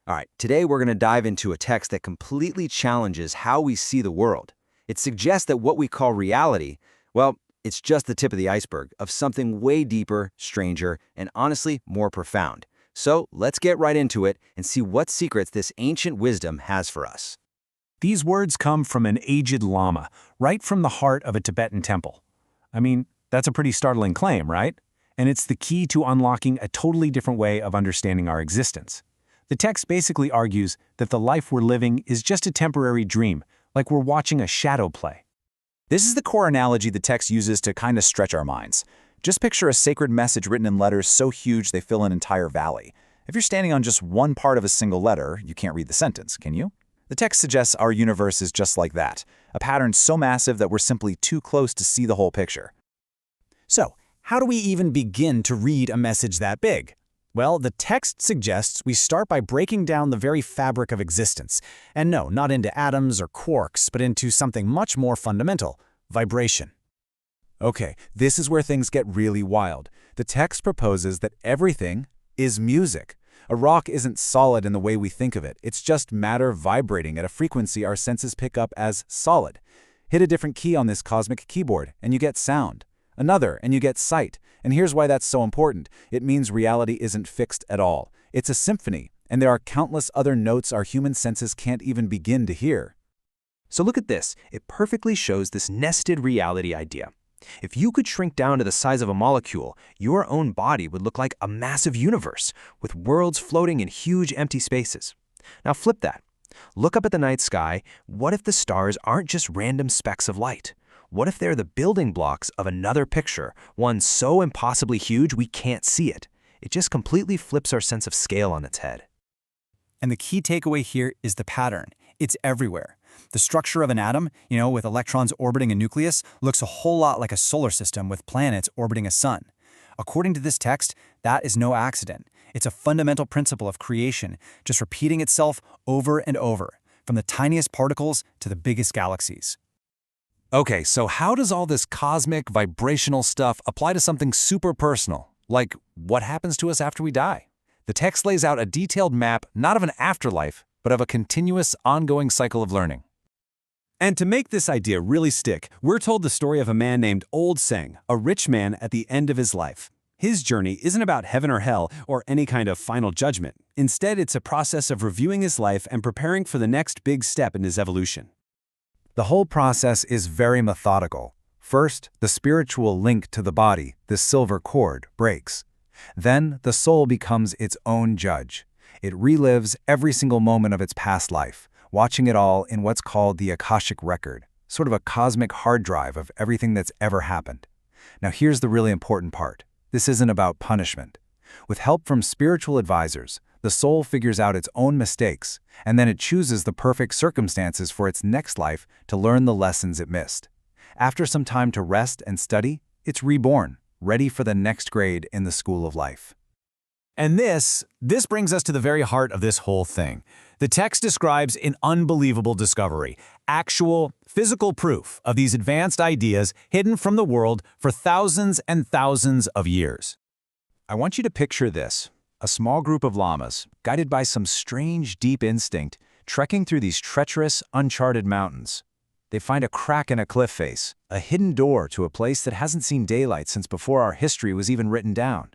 All right, today we're going to dive into a text that completely challenges how we see the world. It suggests that what we call reality, well, it's just the tip of the iceberg of something way deeper, stranger, and honestly, more profound. So let's get right into it and see what secrets this ancient wisdom has for us. These words come from an aged lama, right from the heart of a Tibetan temple. I mean, that's a pretty startling claim, right? And it's the key to unlocking a totally different way of understanding our existence. The text basically argues that the life we're living is just a temporary dream, like we're watching a shadow play. This is the core analogy the text uses to kind of stretch our minds. Just picture a sacred message written in letters so huge they fill an entire valley. If you're standing on just one part of a single letter, you can't read the sentence, can you? The text suggests our universe is just like that, a pattern so massive that we're simply too close to see the whole picture. So, how do we even begin to read a message that big? Well, the text suggests we start by breaking down the very fabric of existence. And no, not into atoms or quarks, but into something much more fundamental: vibration. Okay, this is where things get really wild. The text proposes that everything is music. A rock isn't solid in the way we think of it. It's just matter vibrating at a frequency our senses pick up as solid. Hit a different key on this cosmic keyboard, and you get sound. Another, and you get sight. And here's why that's so important. It means reality isn't fixed at all. It's a symphony, and there are countless other notes our human senses can't even begin to hear. So look at this. It perfectly shows this nested reality idea. If you could shrink down to the size of a molecule, your own body would look like a massive universe, with worlds floating in huge empty spaces. Now flip that. Look up at the night sky. What if the stars aren't just random specks of light? What if they're the building blocks of another picture, one so impossibly huge we can't see it? It just completely flips our sense of scale on its head. And the key takeaway here is the pattern. It's everywhere. The structure of an atom, with electrons orbiting a nucleus, looks a whole lot like a solar system with planets orbiting a sun. According to this text, that is no accident. It's a fundamental principle of creation, just repeating itself over and over, from the tiniest particles to the biggest galaxies. Okay, so how does all this cosmic, vibrational stuff apply to something super personal, like what happens to us after we die? The text lays out a detailed map not of an afterlife, but of a continuous, ongoing cycle of learning. And to make this idea really stick, we're told the story of a man named Old Seng, a rich man at the end of his life. His journey isn't about heaven or hell or any kind of final judgment. Instead, it's a process of reviewing his life and preparing for the next big step in his evolution. The whole process is very methodical. First, the spiritual link to the body, the silver cord, breaks. Then, the soul becomes its own judge. It relives every single moment of its past life, watching it all in what's called the Akashic Record, sort of a cosmic hard drive of everything that's ever happened. Now here's the really important part. This isn't about punishment. With help from spiritual advisors, the soul figures out its own mistakes, and then it chooses the perfect circumstances for its next life to learn the lessons it missed. After some time to rest and study, it's reborn, ready for the next grade in the school of life. And this brings us to the very heart of this whole thing. The text describes an unbelievable discovery, actual, physical proof of these advanced ideas hidden from the world for thousands and thousands of years. I want you to picture this. A small group of llamas, guided by some strange, deep instinct, trekking through these treacherous, uncharted mountains. They find a crack in a cliff face, a hidden door to a place that hasn't seen daylight since before our history was even written down.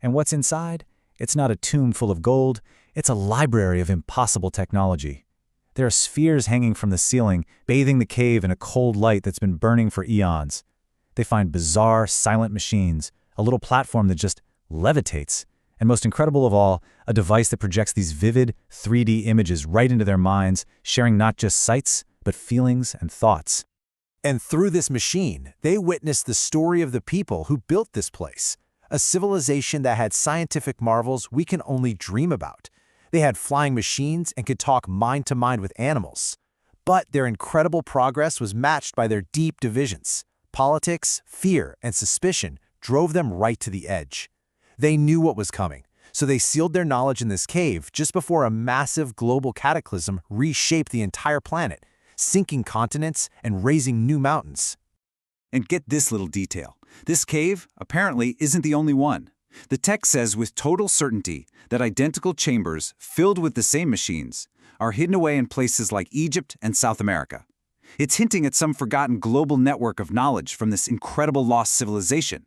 And what's inside? It's not a tomb full of gold, it's a library of impossible technology. There are spheres hanging from the ceiling, bathing the cave in a cold light that's been burning for eons. They find bizarre, silent machines, a little platform that just levitates, and most incredible of all, a device that projects these vivid, 3D images right into their minds, sharing not just sights, but feelings and thoughts. And through this machine, they witnessed the story of the people who built this place, a civilization that had scientific marvels we can only dream about. They had flying machines and could talk mind to mind with animals. But their incredible progress was matched by their deep divisions. Politics, fear, and suspicion drove them right to the edge. They knew what was coming, so they sealed their knowledge in this cave just before a massive global cataclysm reshaped the entire planet, sinking continents and raising new mountains. And get this little detail. This cave, apparently, isn't the only one. The text says with total certainty that identical chambers filled with the same machines are hidden away in places like Egypt and South America. It's hinting at some forgotten global network of knowledge from this incredible lost civilization.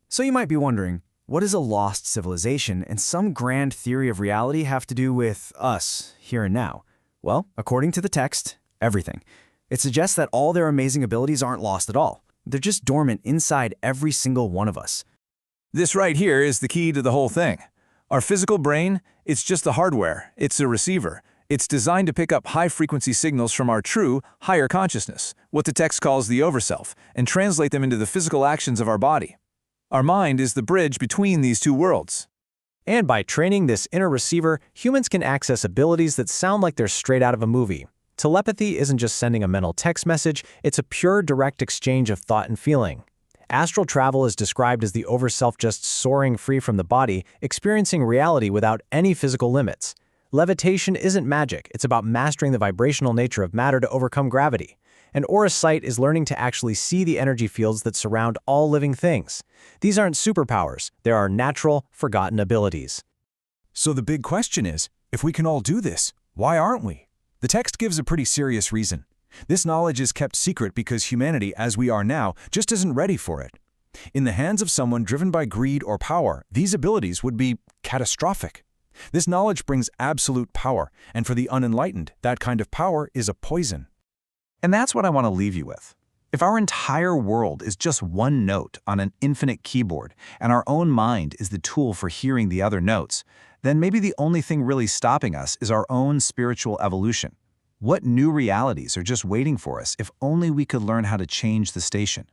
So you might be wondering, what does a lost civilization and some grand theory of reality have to do with us, here and now? Well, according to the text, everything. It suggests that all their amazing abilities aren't lost at all. They're just dormant inside every single one of us. This right here is the key to the whole thing. Our physical brain, it's just the hardware. It's a receiver. It's designed to pick up high-frequency signals from our true, higher consciousness, what the text calls the overself, and translate them into the physical actions of our body. Our mind is the bridge between these two worlds. And by training this inner receiver, humans can access abilities that sound like they're straight out of a movie. Telepathy isn't just sending a mental text message, it's a pure direct exchange of thought and feeling. Astral travel is described as the overself just soaring free from the body, experiencing reality without any physical limits. Levitation isn't magic, it's about mastering the vibrational nature of matter to overcome gravity. And Aura Sight is learning to actually see the energy fields that surround all living things. These aren't superpowers, there are natural, forgotten abilities. So the big question is, if we can all do this, why aren't we? The text gives a pretty serious reason. This knowledge is kept secret because humanity, as we are now, just isn't ready for it. In the hands of someone driven by greed or power, these abilities would be catastrophic. This knowledge brings absolute power, and for the unenlightened, that kind of power is a poison. And that's what I want to leave you with. If our entire world is just one note on an infinite keyboard, and our own mind is the tool for hearing the other notes, then maybe the only thing really stopping us is our own spiritual evolution. What new realities are just waiting for us if only we could learn how to change the station?